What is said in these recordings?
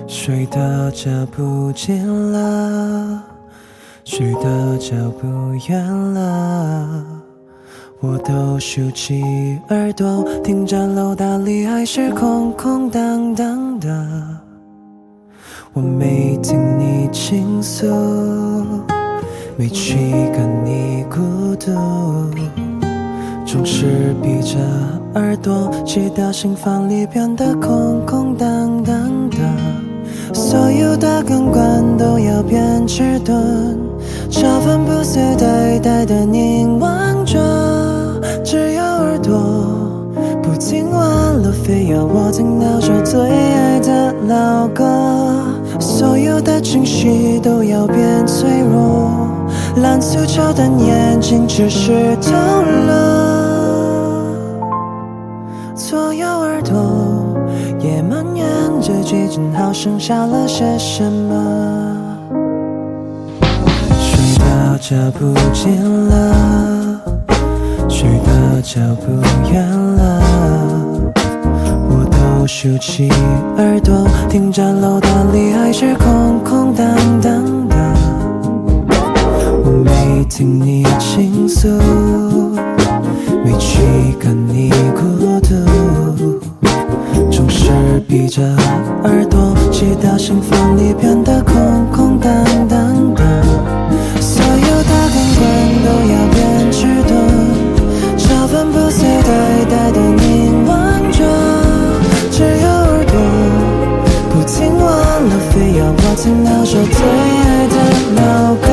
谁的脚步近了，谁的脚步远了，我都竖起耳朵，听着楼道里还是空空荡荡的。我没听你倾诉，没去跟你孤独，总是闭着耳朵，直到心房里变得空空荡荡的。所有的感官都要变迟钝，茶饭不思呆呆的凝望着，只有耳朵不听完了，非要我听到这最爱的老歌。所有的情绪都要变脆弱，蓝粗糙的眼睛只是透了，左右耳朵也蔓延着剧情，好剩下了些什么？谁的脚步近了，谁的脚步远了，我都竖起耳朵，听着楼道里还是空空荡荡的。我没听你倾诉，没去跟你孤独，总是闭着耳朵，直到心房里变得空空荡荡的。所有的感官都要变迟钝，茶饭不思呆呆的凝望着，只有耳朵不听完了，非要我听到这最爱的老歌。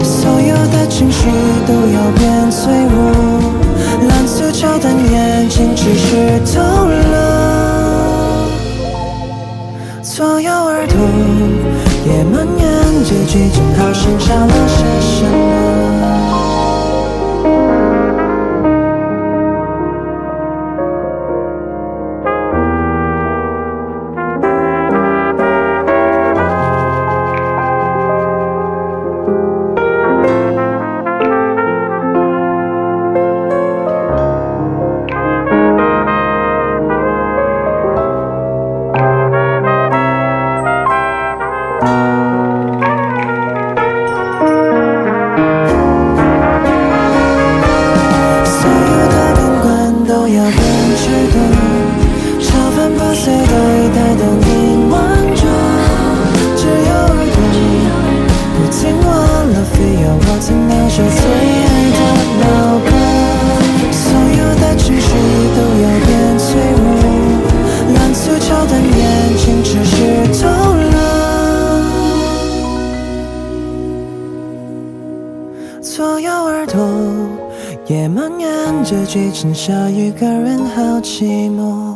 所有的情绪都要变脆弱，蓝粗糙的眼睛只是透了，左右耳朵也蔓延着剧情，好剩下了些什么？左右耳朵也蔓延着剧情，下一个人好寂寞。